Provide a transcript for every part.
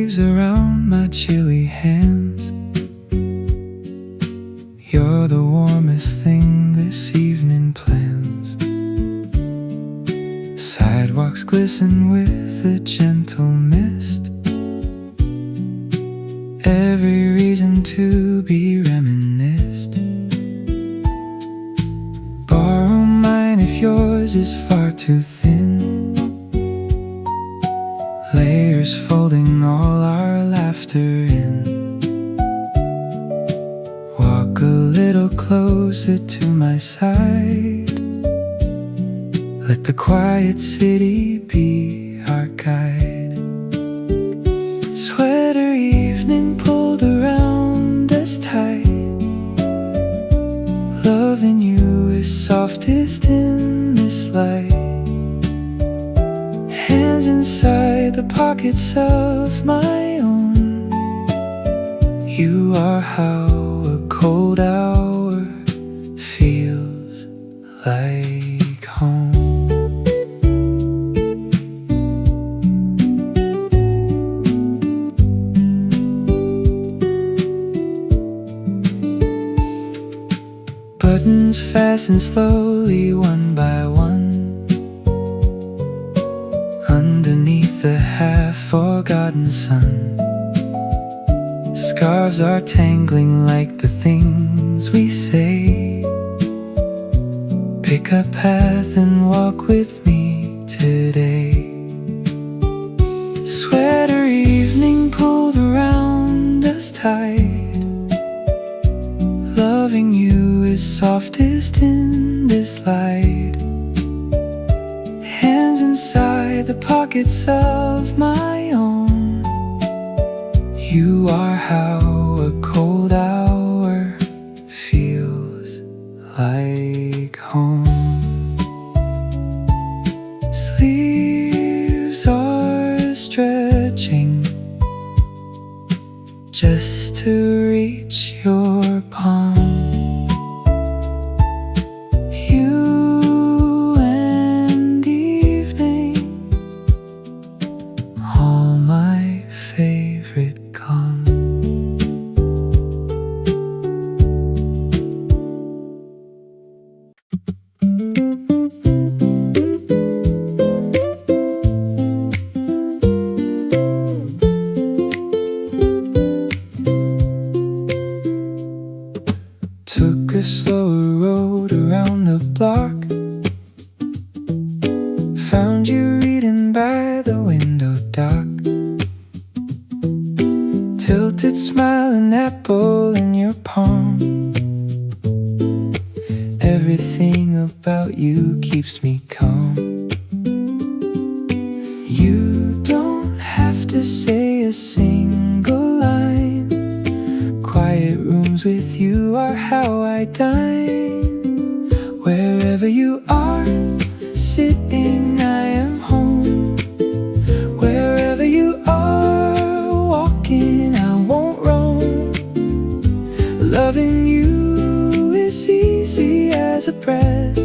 sleeves around my chilly hands. You're the warmest thing this evening plans. Sidewalks glisten with a gentle mist. Every reason to be reminisced. Borrow mine if yours is far too thin. Layers folding all our laughter in. Walk a little closer to my side. Let the quiet city be our guide. Sweater evening pulled around us tight. Loving you is softest in this light. Hands inside the pockets of my own. You are how a cold hour feels like home. Buttons fasten slowly one by one. Underneath the half-forgotten sun, scarves are tangling like the things we say. Pick a path and walk with me today. Sweater evening pulled around us tight. Loving you is softest in this light. Hands inside the pockets of my own. You are how a cold hour feels like home. Sleeves are stretching just to reach your palm. Took a slower road around the block. Found you reading by the window dock. Tilted smile, an apple in your palm. Everything about you keeps me calm. You don't have to say a single line. Quiet rooms with you are how I dine. Wherever you are sitting, I am home. Wherever you are walking, I won't roam. Loving you is easy as a breath.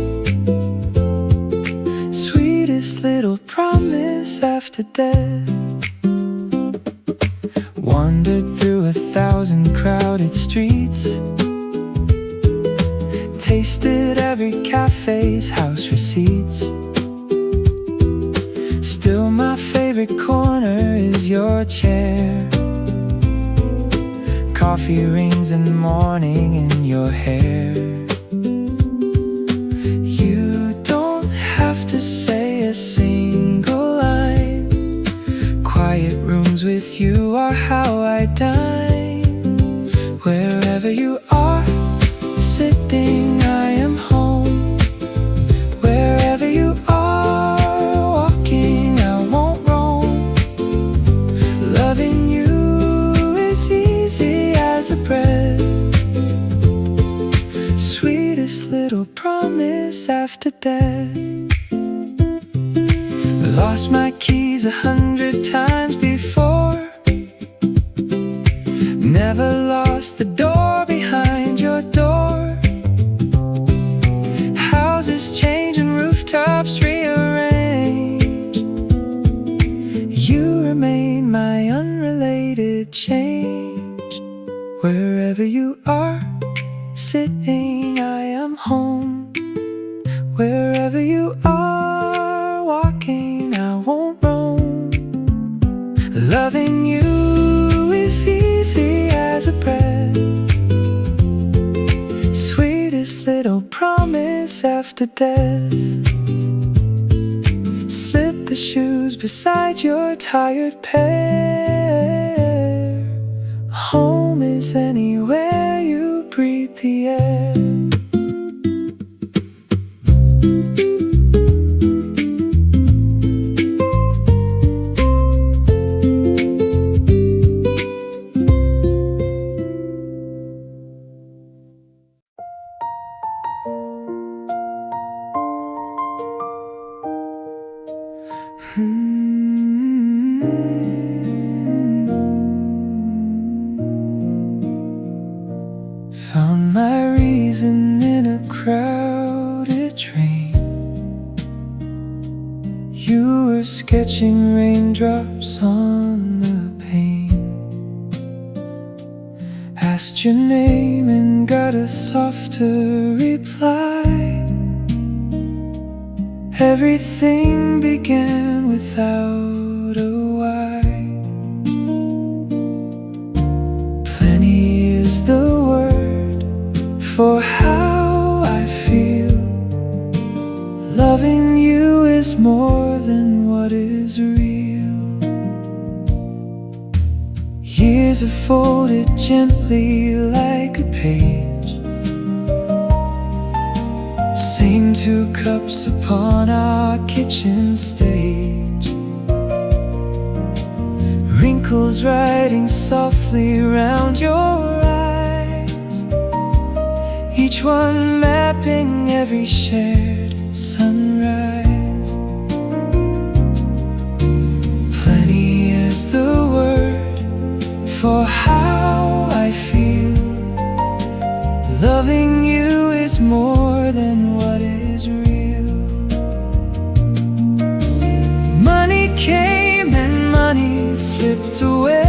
Sweetest little promise after death. Wandered through 1,000 crowded streets. Tasted every cafe's house receipts. Still my favorite corner is your chair. Coffee rings in the morning in your hair. You don't have to say a single line. Quiet rooms with you are how I dine. Wherever you are sitting, I am home. Wherever you are walking, I won't roam. Loving you is easy as a breath. Sweetest little promise after death. Lost my keys 100 times before. Never lost the door behind your door. Houses change and rooftops rearrange. You remain my my unrelated change. Wherever you are sitting, I am home. Wherever you are walking, I won't roam. Loving you is easy as a breath, sweetest little promise after death. Slip the shoes beside your tired pair. Home is anywhere you breathe the air. Found my reason in a crowded train. You were sketching raindrops on the pane. Asked your name and got a softer reply. Everything began without a why. Plenty is the word for how I feel. Loving you is more than what is real. Years are folded gently like a page. Same two cups upon our kitchen stage. Wrinkles riding softly round your eyes, each one mapping every shared sunrise. Plenty is the word for how I feel. Loving you is more than what is real. Money came and money slipped away.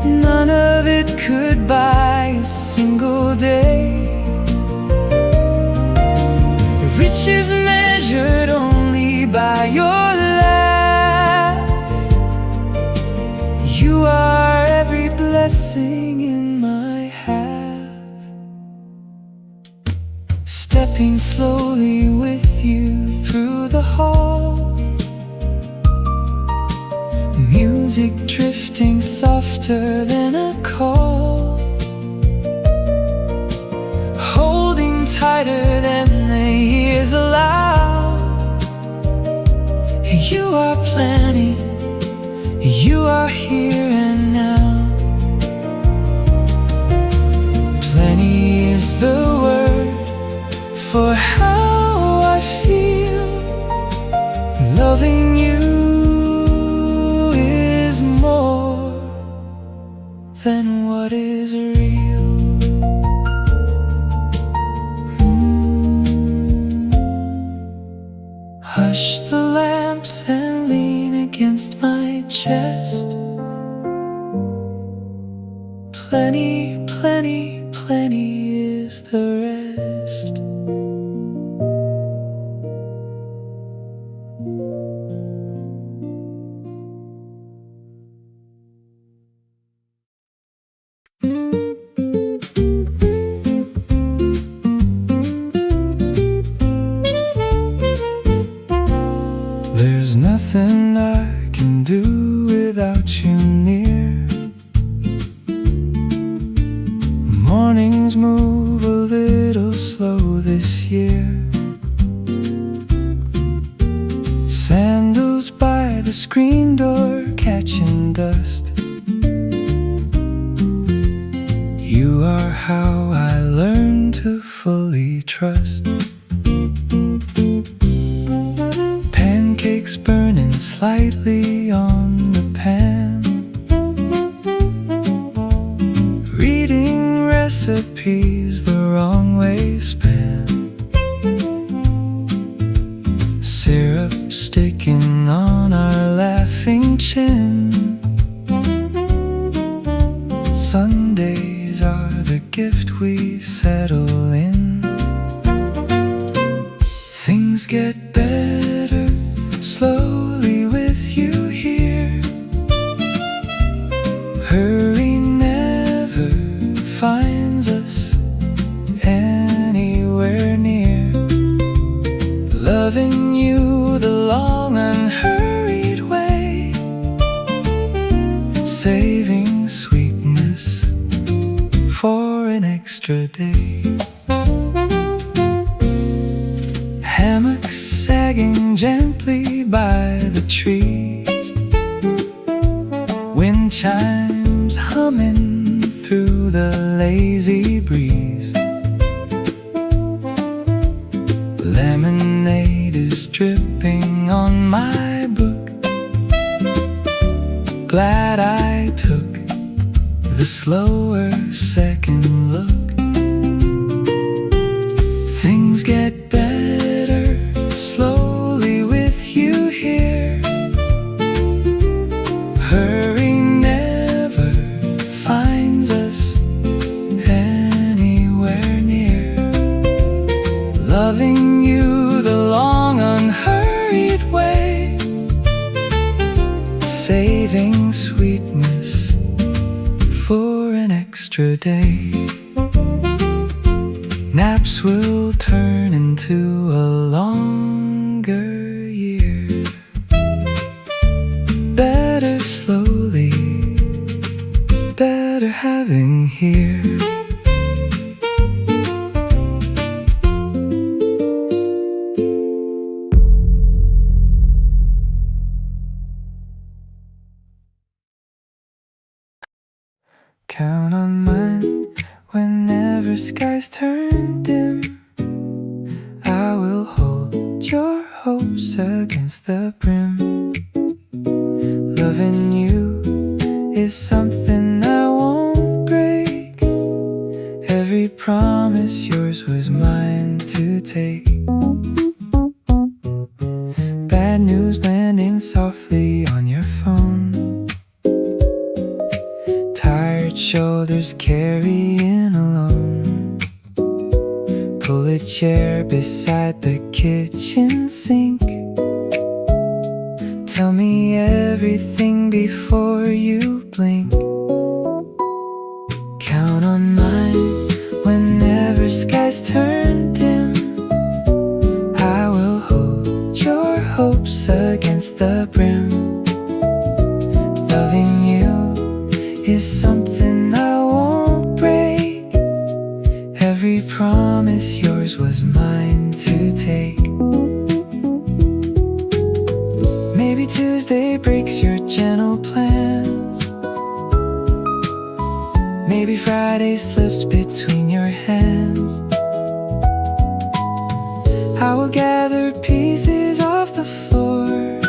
None of it could buy a single day. Riches measured only by your laugh. You are every blessing in my half. Stepping slowly with you through the hall, music drifting softer than a call, holding tighter than the years allow. You are planning, you are here and now. Plenty is the word for how I feel. Loving you is more than what is real. Hush the lamps and lean against my chest. Plenty, plenty, plenty is the rest. There's nothing I can do without you near. Mornings move a little slow this year. Sandals by the screen door catching dust. You are how I learned to fully trust. Pancakes burning slightly on the pan, reading recipes the wrong way span. Syrup sticking on our lap, chin. Sundays are the gift we settle in. Things get better slowly with you here. Hurry never finds us anywhere near. Loving you the long unhurried way, saving sweetness for an extra day. Hammocks sagging gently by the trees, wind chimes humming through the lazy breeze. Lemonade is dripping on my book. Glad I took the slower second look. Things get better slowly with you here. Hurry never finds us anywhere near. Loving you the long unhurried way, saving sweetness for an extra day. Naps will turn into a longer year. Better slowly, better having here. Count on mine whenever skies turn dim. I will hold your hopes against the brim. Loving you is something I won't break. Every promise yours was mine to take. Bad news landing softly on your phone. Tired shoulders carrying alone. Pull a chair beside the kitchen sink. Tell me everything before you blink. Count on mine whenever skies turn dim. I will hold your hopes against the brim. Loving you is something I won't break. Every promise yours was mine to take. Maybe Tuesday breaks your gentle plans. Maybe Friday slips between your hands. I will gather pieces off the floor,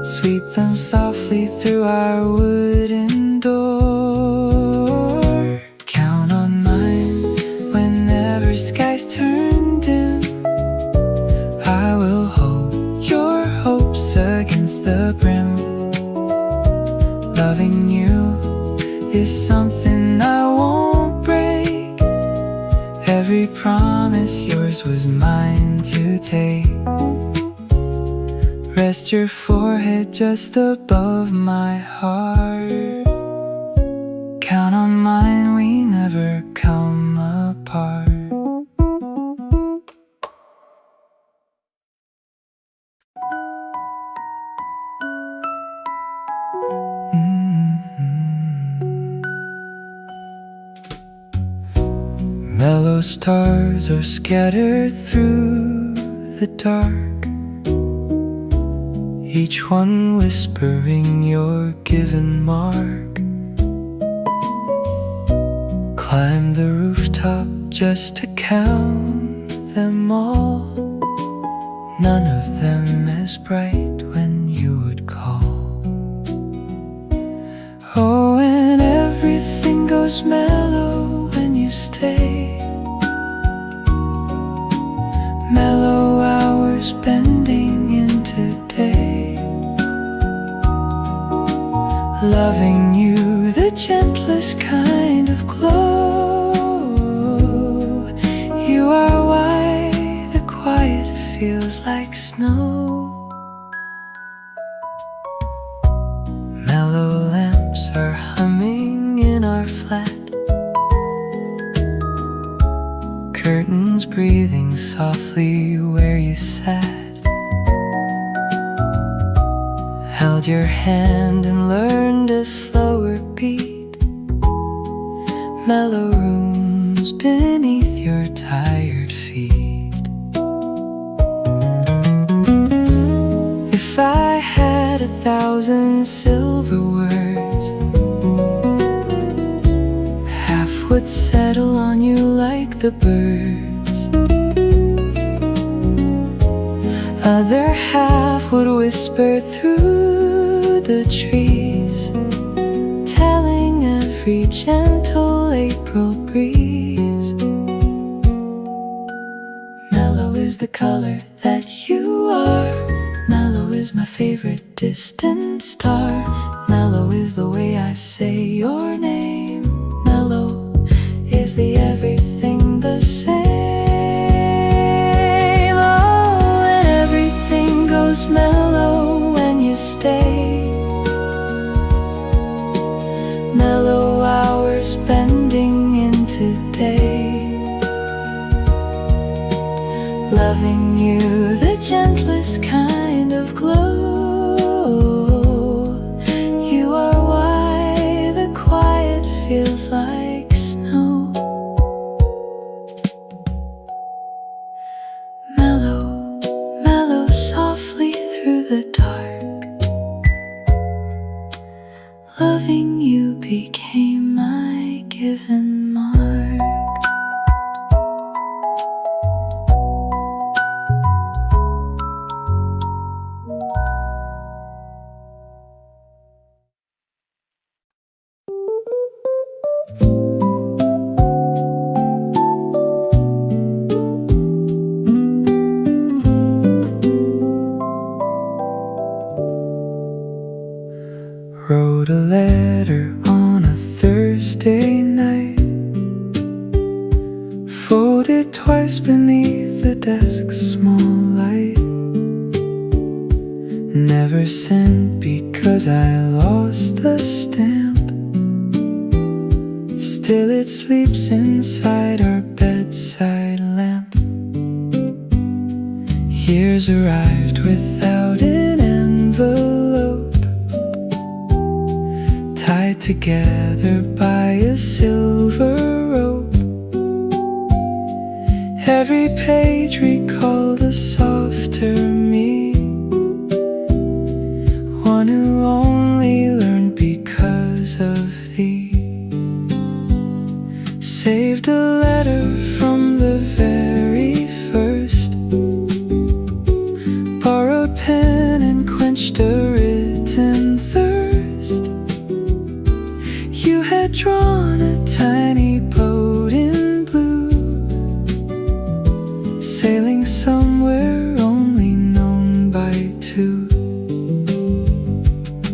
sweep them softly through our wooden door. Count on mine whenever skies turn dim. I will hold your hopes against the brim. Loving you is something I won't break. Every promise yours was mine to take. Rest your forehead just above my heart. Count on mine, we never come apart. Mellow stars are scattered through the dark, each one whispering your given mark. Climb the rooftop just to count them all. None of them as bright when you would call. Oh, and everything goes mellow when you stay. Mellow hours bending into day. loving you the gentlest kind of glow. You are why the quiet feels like snow. Mellow lamps are humming in our flat, curtains breathing softly where you sat. Held your hand and learned a slower beat. Mellow rooms beneath your tired feet. If I had 1,000 silver words, half would settle on you like the birds, other half would whisper through the trees, telling every gentle April breeze. Mellow is the color that you are. Mellow is my favorite distant star. Mellow is the way I say your name. Mellow is the everything the same. Oh, and everything goes mellow when you stay. Mellow hours bending into day, loving you the gentlest kind of glow. You are why the quiet feels like snow. Mellow, mellow softly through the dark, loving you became my given mark. Wrote a letter on a Thursday night, folded twice beneath the desk's small light. Never sent because I lost the stamp. Still it sleeps inside our bedside lamp. Years arrived without an envelope, tied together by a silver rope. Every page recalled a softer me, one who only learned because of thee. Saved a letter from the very first, borrowed pen and quenched a written thirst. You had drawn a tiny boat in blue, sailing somewhere only known by two.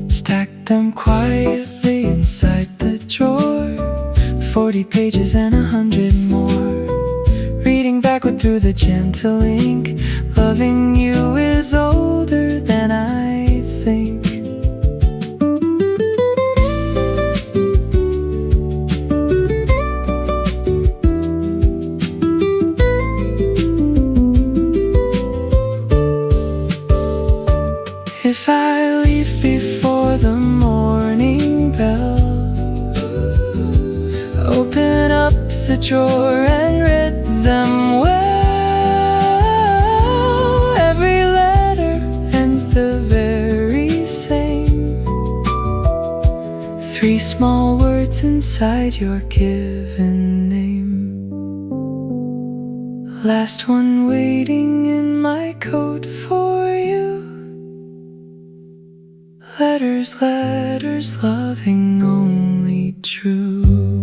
Stacked them quietly inside the drawer, 40 pages and 100 more. Reading backward through the gentle ink, loving you is older than I think. If I leave before the morning bell, open up the drawer and read them well. Every letter ends the very same, 3 small words inside your given name. Last one waiting in my coat for you. Letters, letters, loving only true.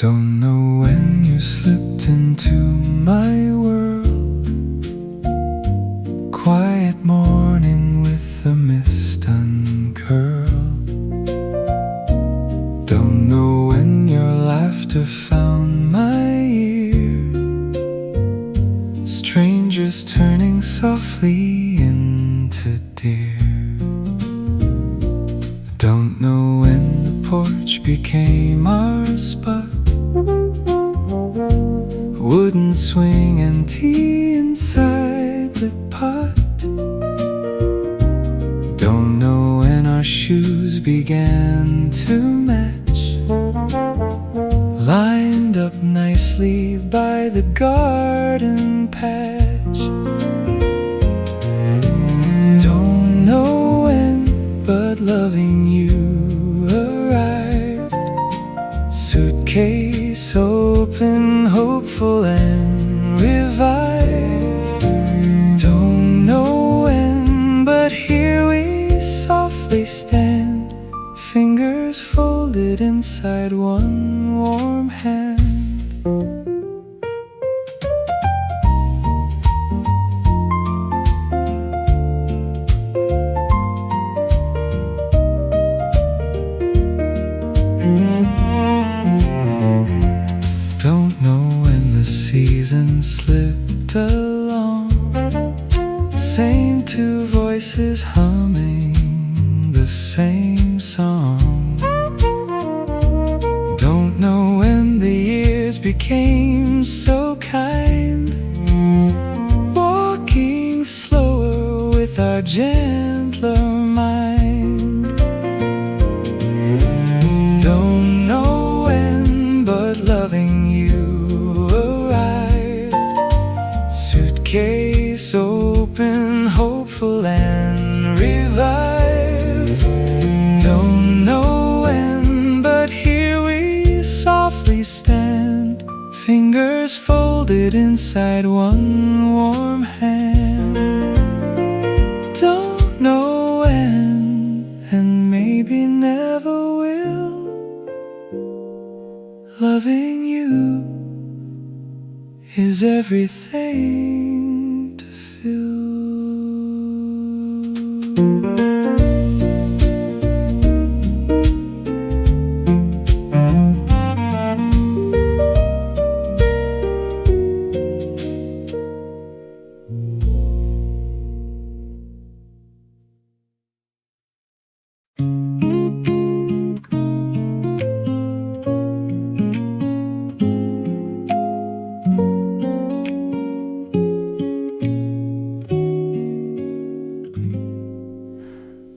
Don't know when you slipped into my world. Quiet morning with the mist uncurled. Don't know when your laughter found my ear. Strangers turning softly into deer. Don't know when the porch became our spot. Wooden swing and tea inside the pot. Don't know when our shoes began to match, lined up nicely by the garden patch. Don't know when, but loving you arrived. Suitcase open, hopeful and revived. Don't know when, but here we softly stand, fingers folded inside one warm hand. Don't know when the season slipped along. Same two voices humming the same song. Don't know when the years became so kind, walking slower with our gentler mind. Don't know when, but loving you arrived. Suitcase open, hopeful and revived. Don't know when, but here we softly stand, fingers folded inside one warm hand. Don't know when, and maybe never will. Loving you is everything to feel.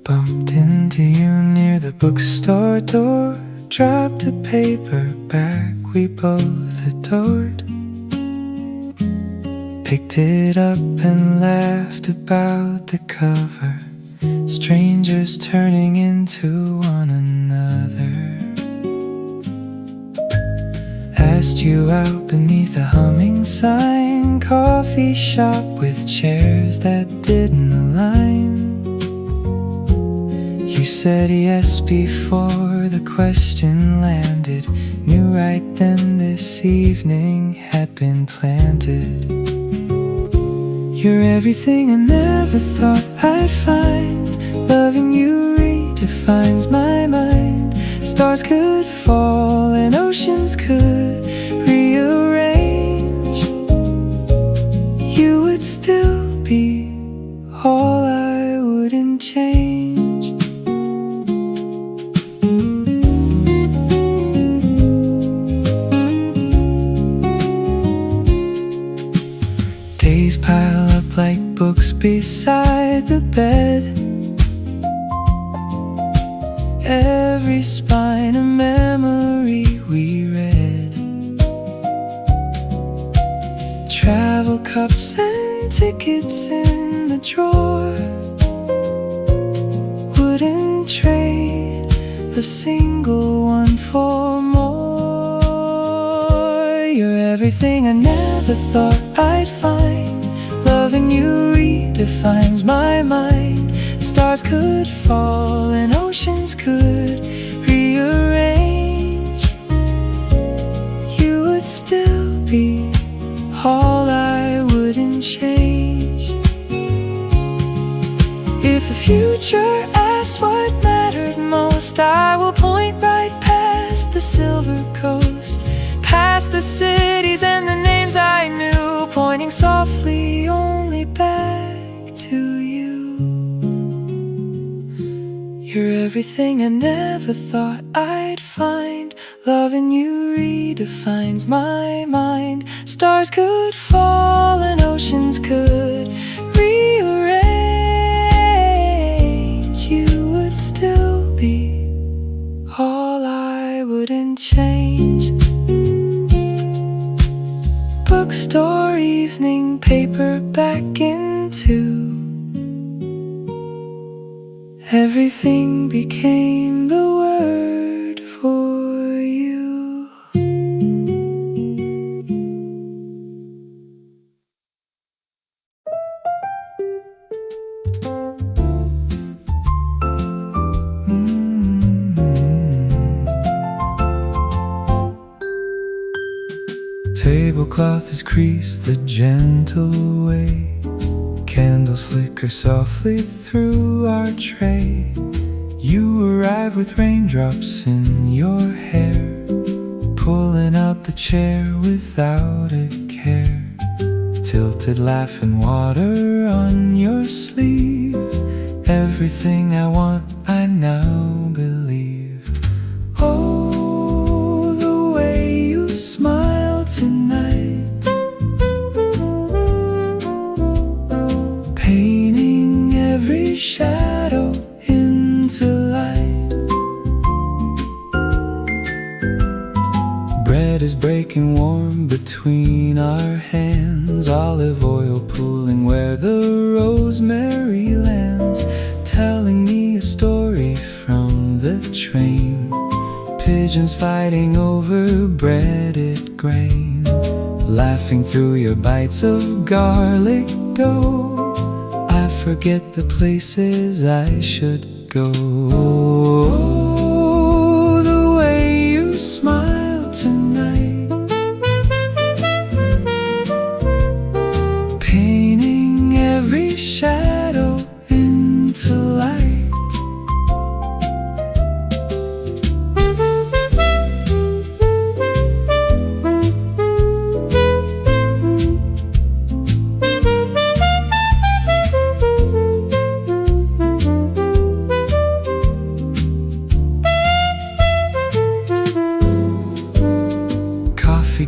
Bumped into you near the bookstore door. Dropped a paperback we both adored. Picked it up and laughed about the cover. Strangers turning into one another. Asked you out beneath a humming sign. Coffee shop with chairs that didn't align. You said yes before the question landed. Knew right then this evening had been planted. You're everything I never thought I'd find. Loving you redefines my mind. Stars could fall and oceans could rearrange. You would still be all I wouldn't change. Days pile up like books beside the bed. Every spine a memory we read. Travel cups and tickets in the drawer. Wouldn't trade a single one for more. You're everything I never thought I'd find. Loving you redefines my mind. Stars could fall and oceans could rearrange. still be all I wouldn't change. If the future asks what mattered most, I will point right past the silver coast, past the cities and the names I knew, pointing softly only back to you. You're everything I never thought I'd find. Loving you redefines my mind. Stars could fall and oceans could rearrange. You would still be all I wouldn't change. Bookstore evening, paperback into everything became the word for you. Tablecloth is creased the gentle way. Candles flicker softly through our tray. You arrive with raindrops in your hair, pulling out the chair without a care. Tilted laugh and water on your sleeve. Everything I want, I now believe. Oh, the way you smile tonight, painting every shadow into light. Bread is breaking warm between our hands, olive oil pooling where the rosemary lands, telling me a story from the train. Pigeons fighting over breaded grain, laughing through your bites of garlic dough. I forget the places I should go. Oh, the way you smile tonight, painting every shadow into light.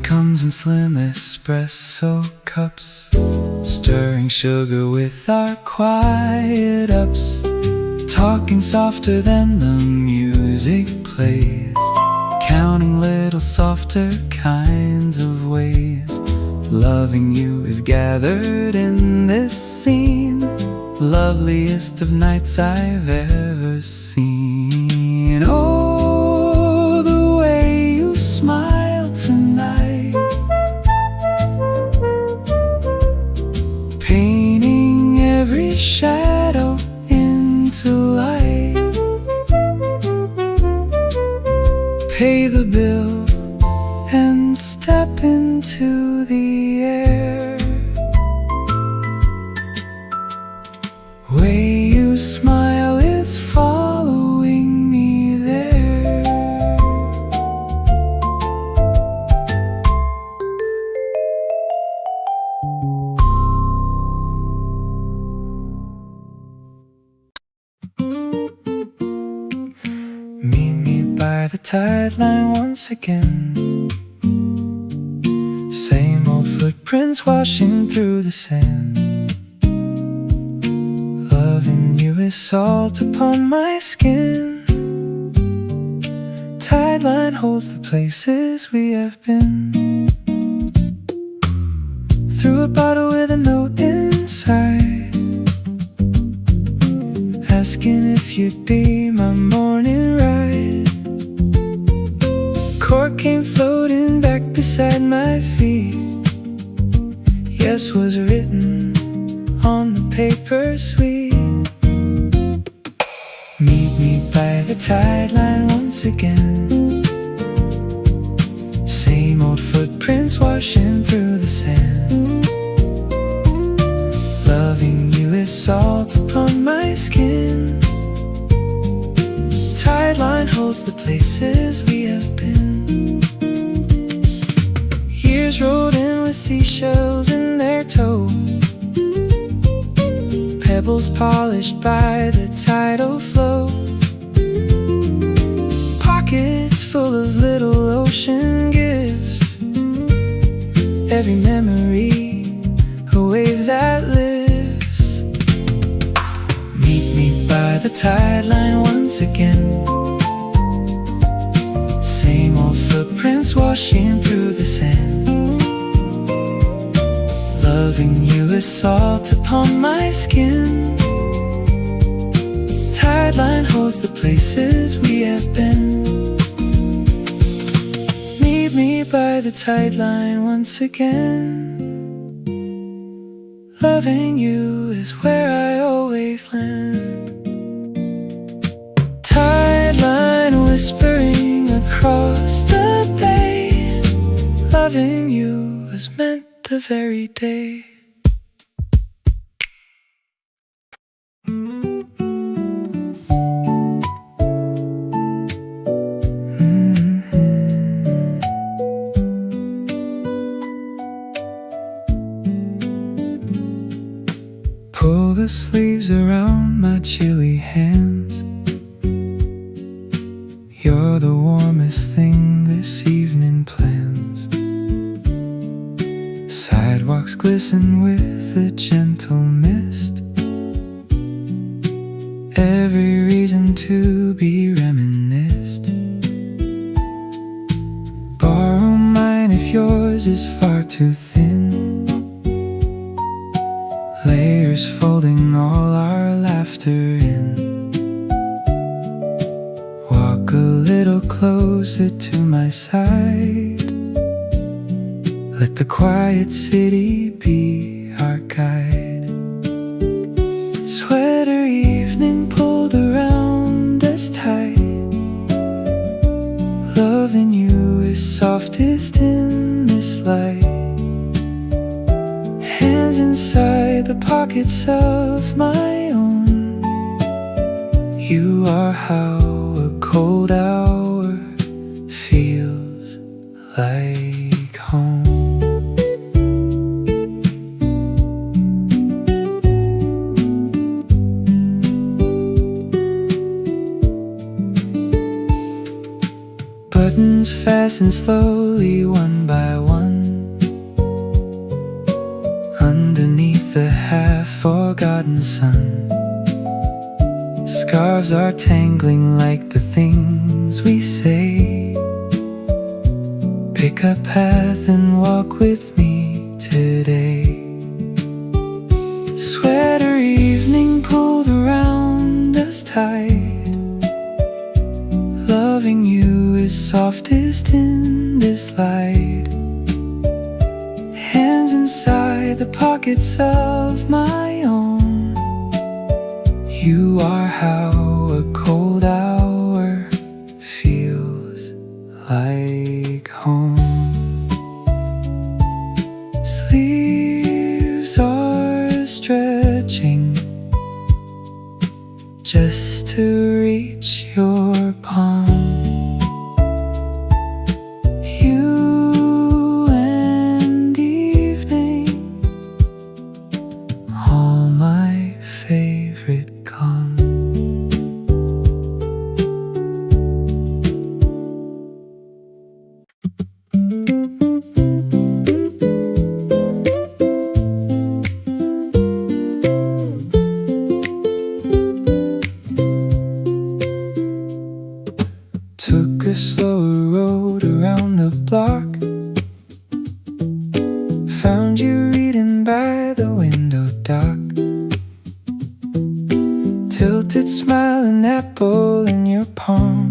Comes in slim espresso cups, stirring sugar with our quiet ups, talking softer than the music plays, counting little softer kinds of ways. Loving you is gathered in this scene, loveliest of nights I've ever seen. Oh, the way you smile tonight, painting every shadow into light. Pay the bill and step into the air. Way you smile is following me there. Meet me by the Tideline once again. Same old footprints washing through the sand. Loving you is salt upon my skin. Tideline holds the places we have been. Through a bottle with a note inside, asking if you'd be my morning ride. Cork came floating back beside my feet. Yes was written on the paper sweet. Meet me by the Tideline once again. Same old foot footprints washing through the sand. Loving you is salt upon my skin. Tideline holds the places we have been. Years rolled in with seashells in their tow, pebbles polished by the tidal flow, pockets full of little ocean gifts, every memory a wave that lifts. Meet me by the tideline once again. Same old footprints washing through the sand. Loving you is salt upon my skin. Tideline holds the places we have been. Meet me by the tideline once again. Loving you is where I always land. Tideline whispering across the bay. Loving you was meant the very day. Pull the sleeves around my chilly hands. You're the warmest thing this evening plans. Sidewalks glisten with a gentle mist. Every reason to be reminisced. Borrow mine if yours is far too thin. Layers folding all our laughter in. Walk a little closer to my side. Let the quiet city be our guide. Sweater evening pulled around us tight. Loving you is softest in this light. Hands inside the pockets of my own. You are how a cold hour feels like home. Buttons fasten slowly one by one. Underneath the half-forgotten sun, scarves are tangling like the things we say. Pick a path and walk with me today. Sweater evening pulled around us tight. Loving you is softest in this light. Hands inside the pockets of my own. You are how a cold hour feels like home. Sleeves are stretching just to reach your palm. Took a slower road around the block. Found you reading by the window dock. Tilted smile, an apple in your palm.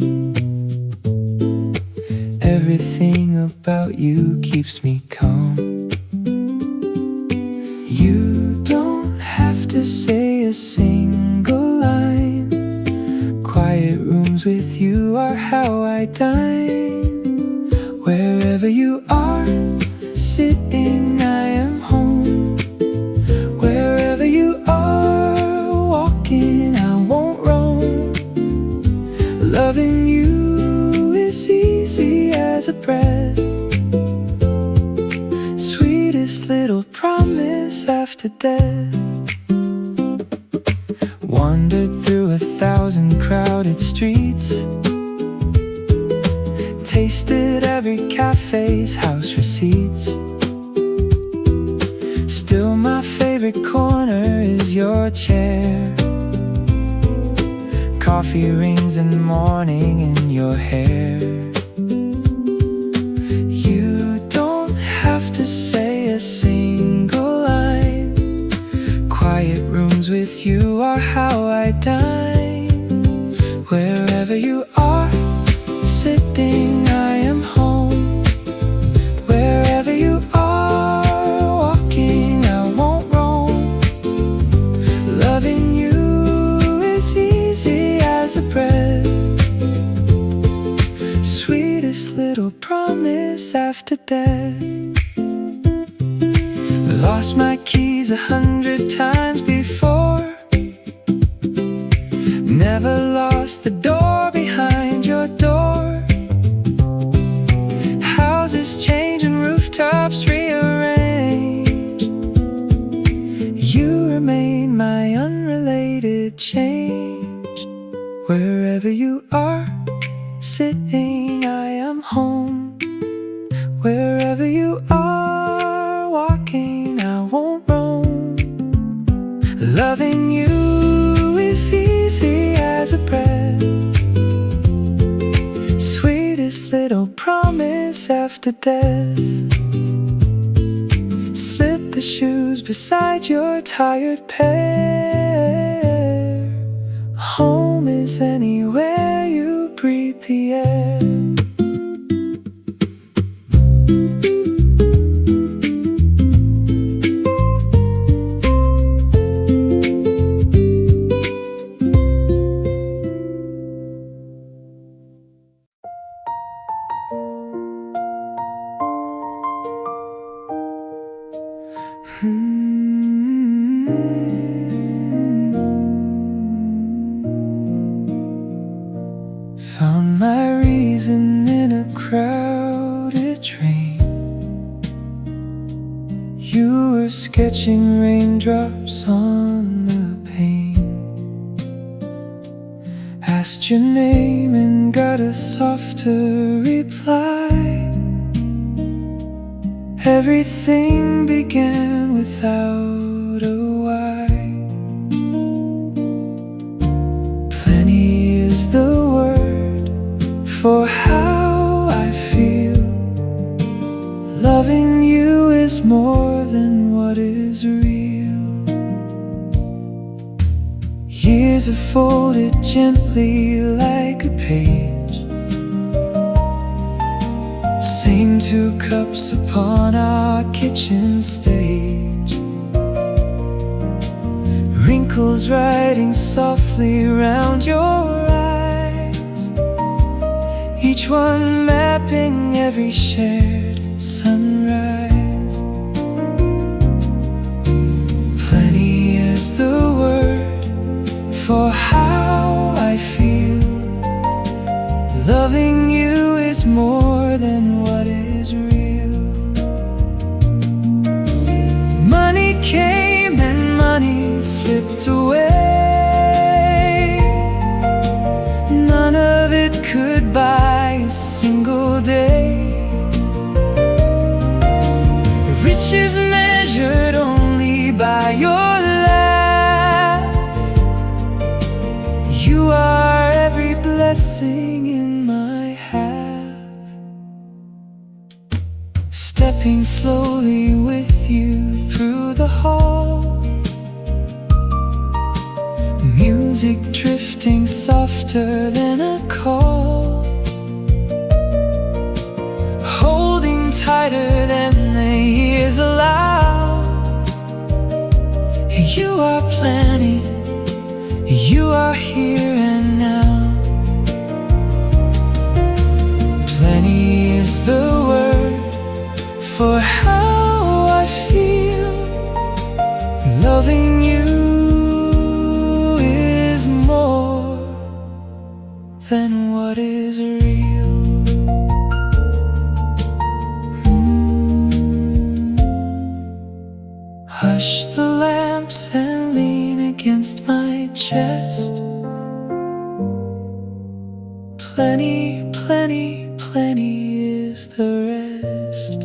Everything about you keeps me calm. You don't have to say a single line. Quiet rooms with you are how I dine. Wherever you are sitting, I am home. Wherever you are walking, I won't roam. Loving you is easy as a breath, sweetest little promise after death. Wandered through 1,000 crowded streets, tasted every cafe's house receipts. Still my favorite corner is your chair, coffee rings and morning in your hair. You don't have to say a single line, quiet rooms with you are how I dine. Wherever you are sitting, I am home. Wherever you are walking, I won't roam. Loving you is easy as a breath, sweetest little promise after death. Lost my keys 100 times before, never lost the door behind your door. Houses change and rooftops rearrange, you remain my unrelated change. Wherever you are sitting, I am home. Wherever you are walking, I won't roam. Loving you is easy as a breath, sweetest little promise after death. Slip the shoes beside your tired pair. Home is anywhere you breathe the air. Found my reason in a crowded train. You were sketching raindrops on the pane. Asked your name and got a softer reply. Everything began without a why. Plenty is the word for how I feel. Loving you is more than what is real. Years are folded gently like a page, same 2 cups upon our kitchen stage. Wrinkles riding softly round your eyes, each one mapping every shared sunrise. Plenty is the word for how I feel. Loving you is more than what is real. Money came and money slipped away. None of it could buy a single day. Riches measured only by your laugh. You are every blessing in my half. Stepping slowly with you through the hall, music drifting softer than a call, holding tighter than the years allow. You are planning, you are here and now. Plenty is the for how I feel. Loving you is more than what is real. Hush the lamps and lean against my chest. Plenty, plenty, plenty is the rest.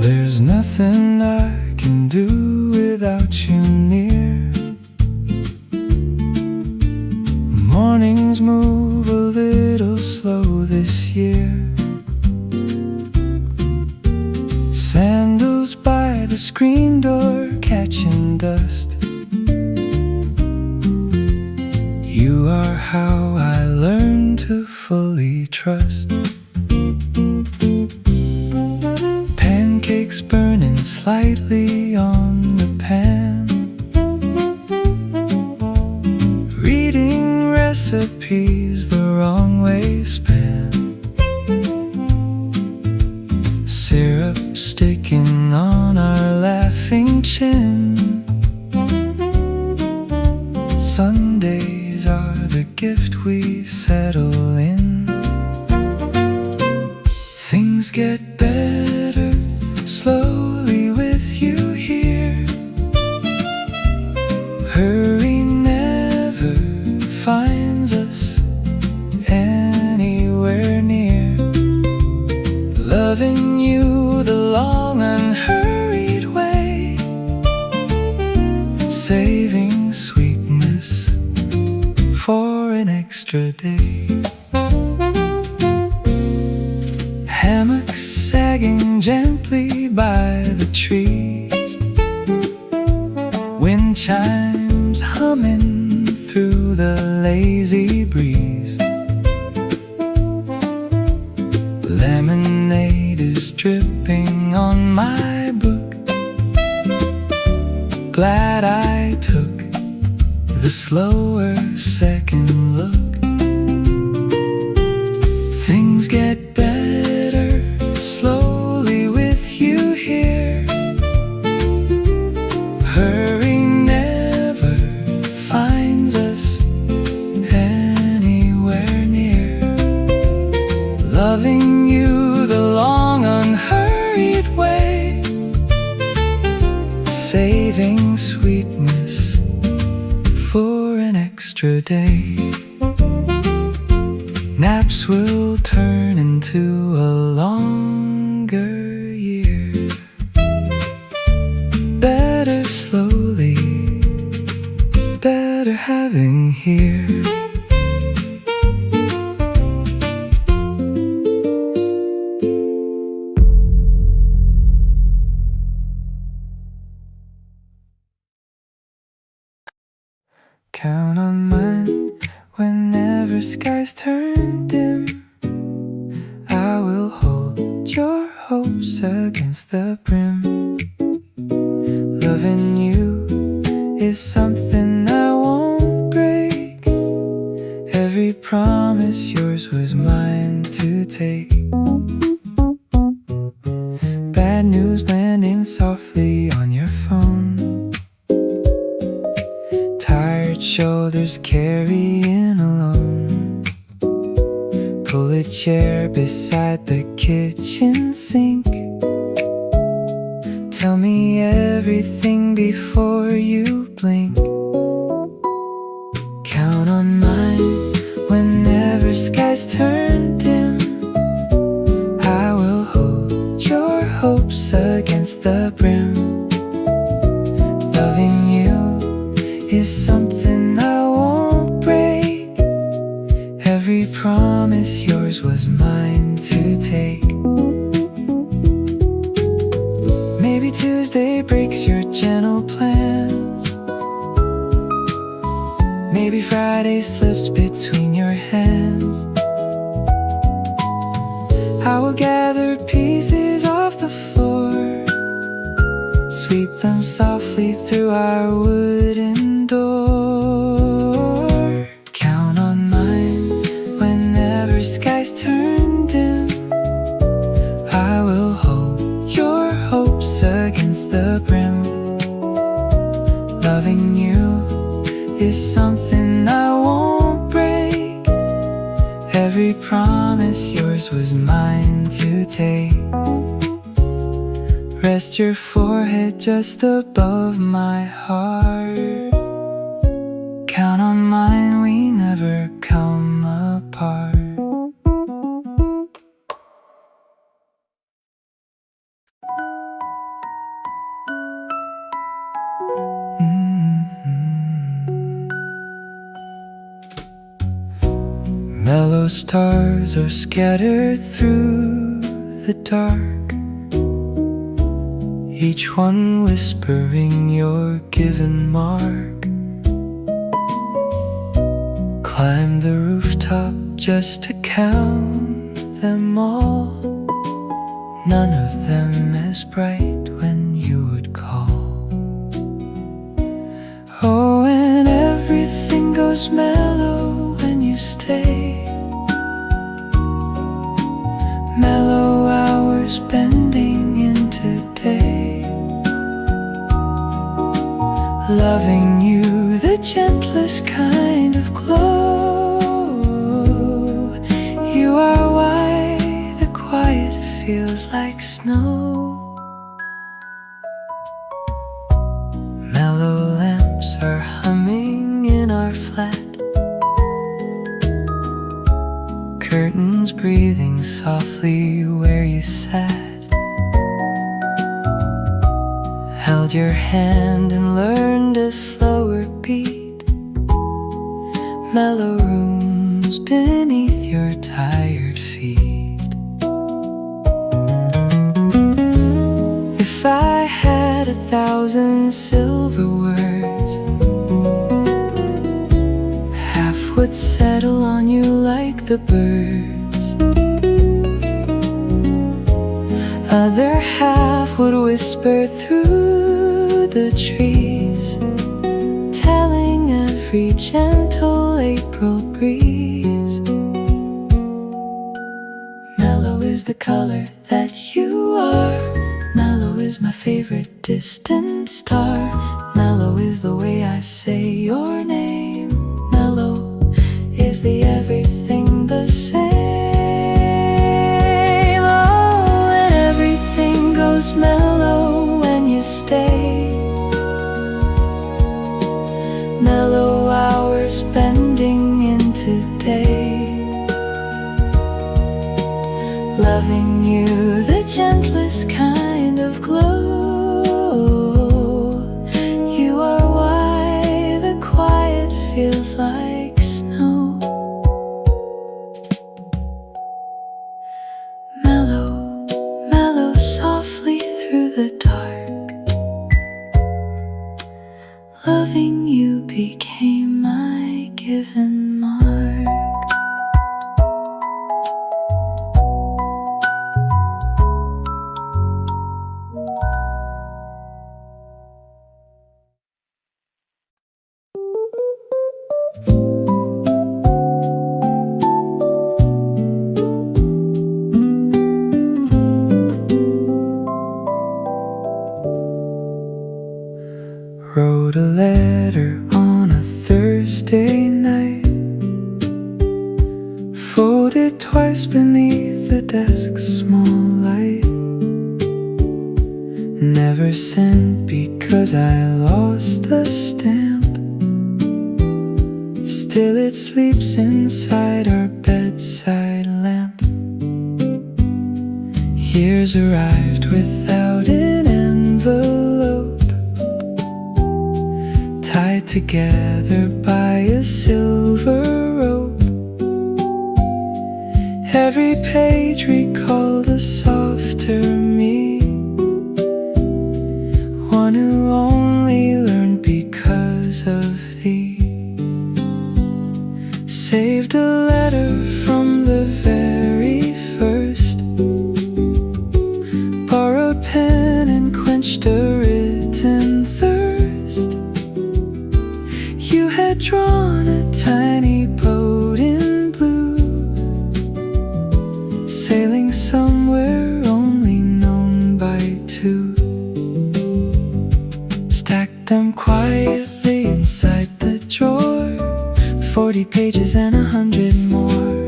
There's nothing I can do without you near. Mornings move a little slow this year. Sandals by the screen door catching dust. You are how I learned to fully trust. Pancakes burning slightly on the pan. Reading recipes the wrong way span. Syrup sticking on our laughing chin. Sundays are the gift we settle in. Things get better slowly with you here. Hurry never finds us anywhere near. Loving you the long unhurried way. Saving sweetness for an extra day. Hammocks sagging gently by the trees. Wind chimes humming through the lazy breeze. Lemonade is dripping on my book. Glad I took the slower second look. Things get better slowly with you here. Hurry never finds us anywhere near. Loving you the long unhurried way. Saving sweetness for an extra day. Naps will turn into a longer year. Better slowly, better having here. Count on mine whenever skies turn dim. I will hold your hopes against the brim. Loving you is something I won't break. Every promise yours was mine to take. Bad news landing softly on your phone. Tired shoulders carrying alone. Pull a chair beside the kitchen sink. Tell me everything before you blink. Count on mine whenever skies turn dim. I will hold your hopes against the brim. Loving you is something I won't break. Every promise yours was mine to take. Maybe Tuesday breaks your gentle plans. Maybe Friday slips between your hands. We'll gather pieces off the floor, sweep them softly through our wooden door. Count on mine whenever skies turn dim. I will hold your hopes against the brim. Loving you is something I won't break. Every promise yours was mine to take. Rest your forehead just above my heart. Count on mine, we never come apart. Mellow stars are scattered through the dark, each one whispering your given mark. Climb the rooftop just to count them all. None of them as bright when you would call. Oh, and everything goes mellow when you stay. Mellow hours bending into day. Loving you, the gentlest kind of glow. You are why the quiet feels like snow. Mellow lamps are humming in our flat, curtains breathing softly where you sat. Held your hand and learned a slower beat. Mellow rooms beneath your tired feet. If I had 1,000 silver words, half would settle on you like the birds. Other half would whisper through the trees, telling every gentle April breeze. Mellow is the color that you are. Mellow is my favorite distant star. Mellow is the way I say your name. Mellow is the everything the same. Oh, and everything goes mellow when you stay. Mellow hours bending into day. Loving you, the gentlest kind of glow. You are why the quiet feels like snow. Mellow, mellow softly through the dark. Loving you became my given mark. Wrote a letter on a Thursday night, folded twice beneath the desk's small light. Never sent because I lost the stamp. Still it sleeps inside our bedside lamp. Years arrived without an envelope, tied together by a silver rope. Every page recalled a softer me, one who only learned because of thee. Saved a letter from the very first, sailing somewhere only known by two. Stack them quietly inside the drawer, 40 pages and 100 more.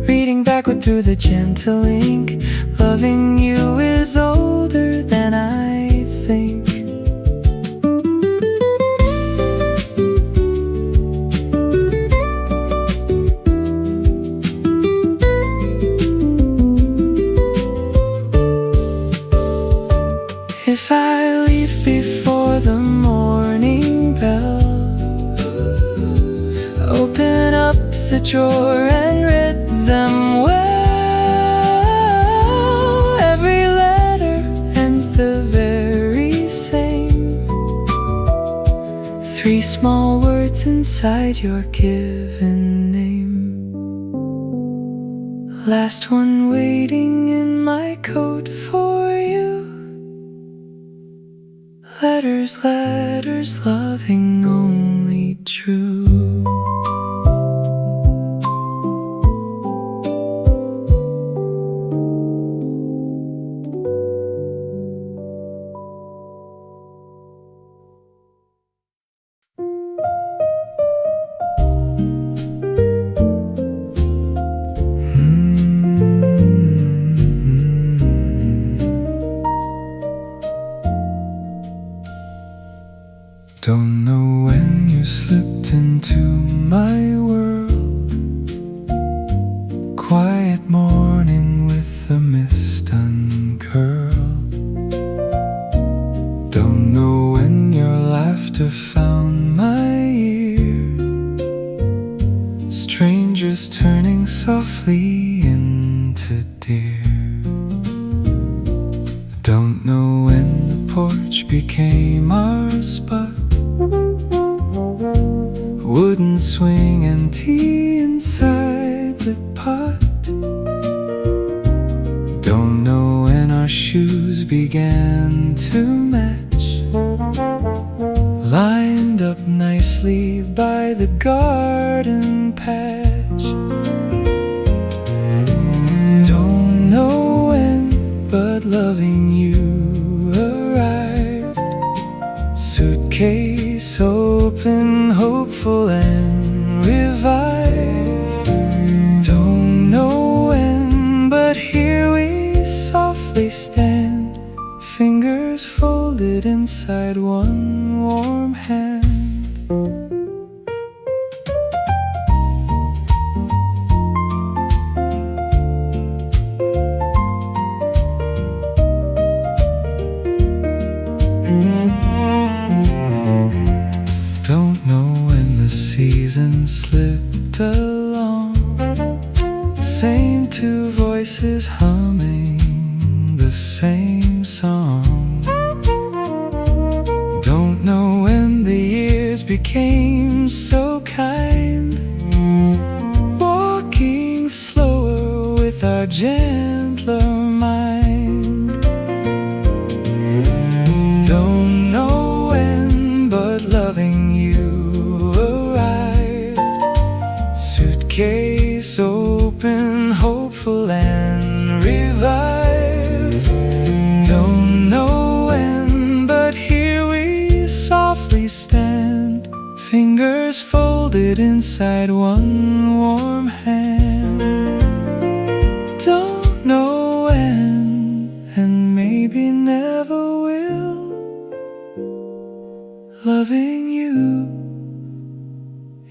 Reading backward through the gentle ink, loving you is older than I think. If I leave before the morning bell, open up the drawer and read them well. Every letter ends the very same. 3 small words inside your given name. Last one waiting in my coat for you. Letters, letters, loving only true. Don't know when you slipped into my world. Quiet morning with the mist uncurled. Don't know when your laughter found my ear. Strangers turning softly into deer. Don't know when the porch became our spot. Wooden swing and tea inside the pot. Don't know when our shoes began to match, lined up nicely by the garden patch. Don't know when, but loving you arrived. Suitcase open, hopeful and revived. Don't know when, but here we softly stand, fingers folded inside one warm hand. Don't know when the season slipped along. Same 2 voices humming the same song. Don't know when the years became so kind, walking slower with our gentler mind. Don't know when, but loving you arrived. Suitcase open, hopeful and revived. Don't know when, but here we softly stand, fingers folded inside one warm hand. Don't know when, and maybe never will. Loving you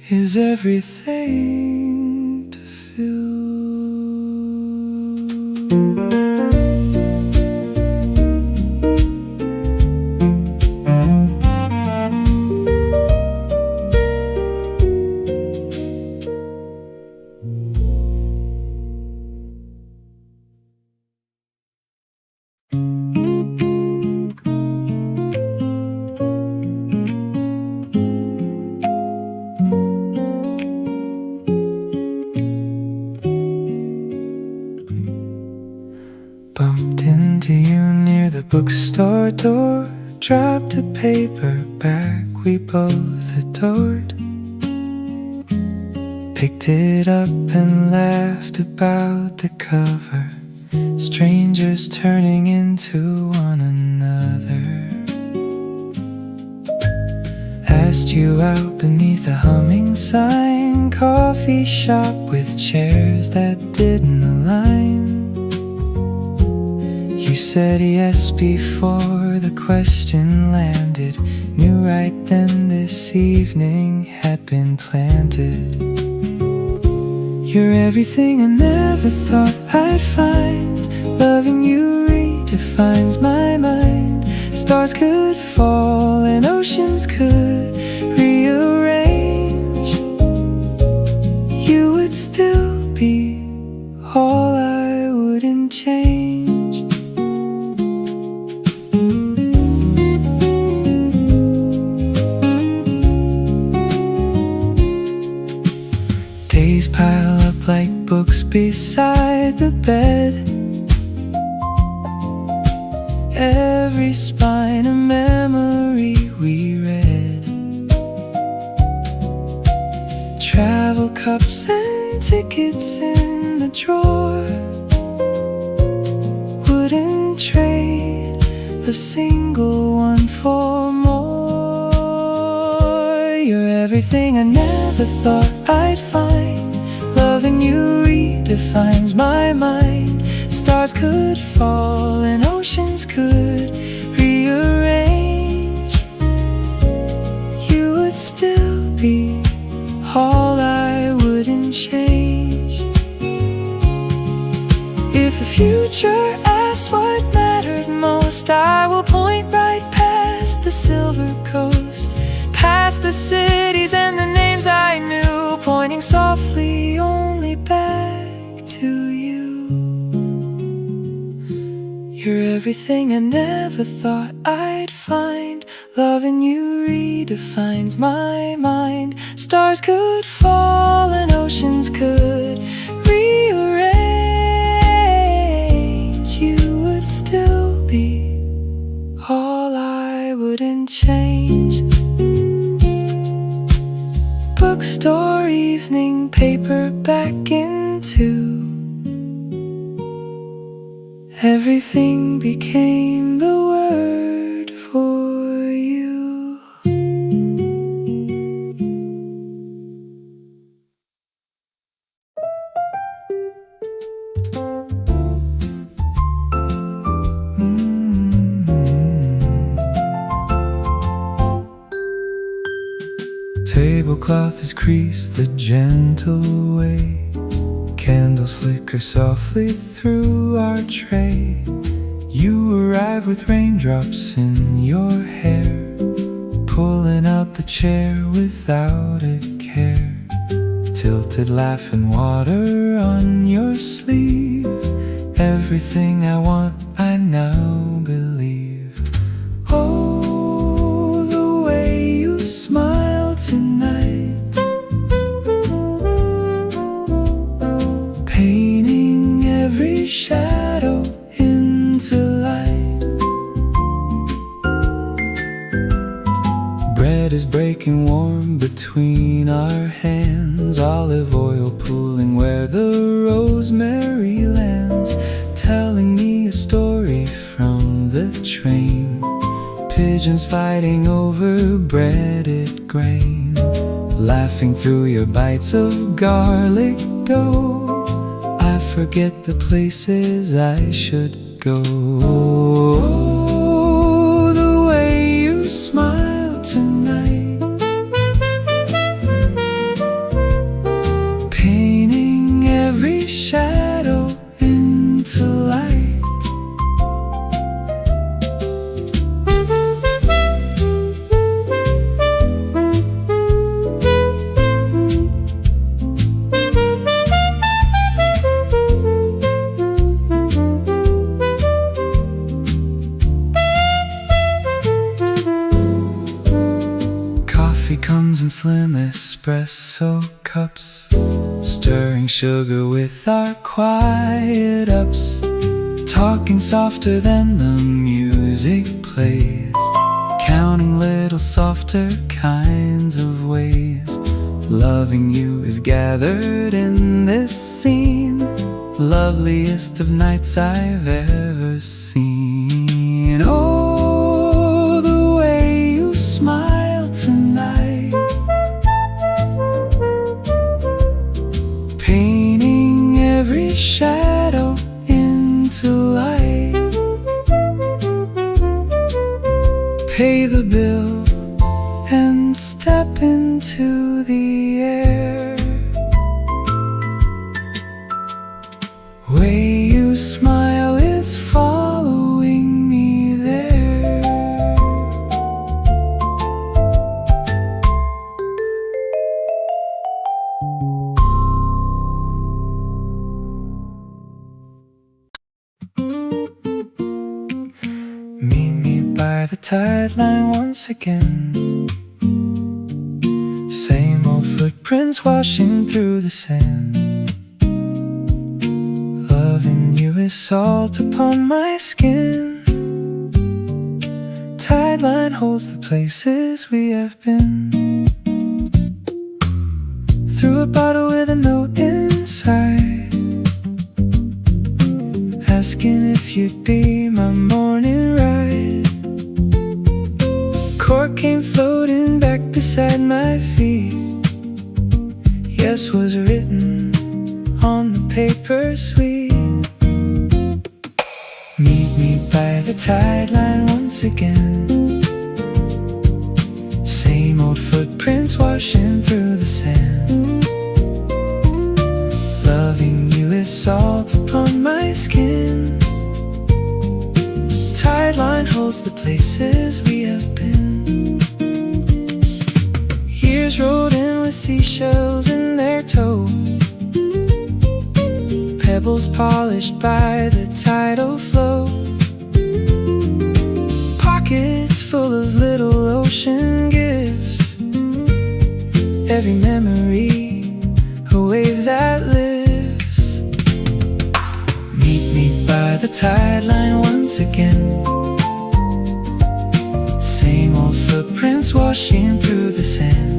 is everything to feel. Bumped into you near the bookstore door, dropped a paperback we both adored. picked it up and laughed about the cover. Strangers turning into one another. Asked you out beneath a humming sign, coffee shop with chairs that didn't align. You said yes before the question landed. Knew right then this evening had been planted. You're everything I never thought I'd find. Loving you redefines my mind. Stars could fall and oceans could rearrange. You would still be all I wouldn't change. Days pile up like books beside the bed. Every spine a memory we read. Travel cups and tickets in the drawer. Wouldn't trade a single one for more. You're everything I never thought I'd find. Loving you redefines my mind. Stars could fall and oceans could rearrange. You would still be all I wouldn't change. If the future asks what mattered most, I will point right past the silver coast, past the cities and the names I knew, pointing softly only back to you. You're everything I never thought I'd find. Loving you redefines my mind. Stars could fall and oceans could rearrange. You would still be all I wouldn't change. Bookstore evening, paperback into. Everything became the word for you. Tablecloth is creased the gentle way. Candles flicker softly through our tray. You arrive with raindrops in your hair, pulling out the chair without a care. Tilted laugh and water on your sleeve. Everything I want, I now believe. Oh, the way you smile tonight. Painting every shadow into light. Bread is breaking warm between our hands. Olive oil pooling where the rosemary lands. Telling me a story from the train. Pigeons fighting over breaded grain. Laughing through your bites of garlic dough. I forget the places I should go. Oh, the way you smile tonight. Painting every shadow into light. Comes in slim espresso cups, stirring sugar with our quiet ups, talking softer than the music plays, counting little softer kinds of ways, Loving you is gathered in this scene, loveliest of nights I've ever seen. Oh, the way you smile tonight, painting every shadow into light. Pay the bill and step into the air. Way you smile is following me there. Meet me by the Tideline once again. Same old footprints washing through the sand. Loving you is salt upon my skin. Tideline holds the places we have been. Threw a bottle with a note inside, asking if you'd be my morning ride. Cork came floating back beside my feet. Yes was written on the paper sweet. Meet me by the Tideline once again. Same old footprints washing through the sand. Loving you is salt upon my skin. Tideline holds the places we have been. Years rolled in with seashells in their tow, pebbles polished by the tidal flow. Pockets full of little ocean gifts, every memory a wave that lifts. Meet me by the Tideline once again. Same old footprints washing through the sand.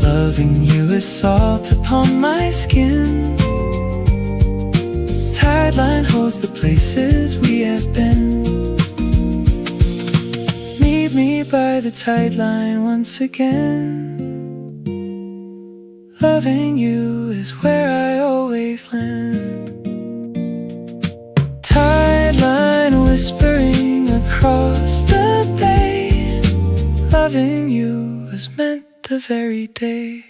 Loving you is salt upon my skin. Tideline holds the places we have been. Meet me by the Tideline once again. Loving you is where I always land. Tideline whispering across the bay. Loving you was meant the very day.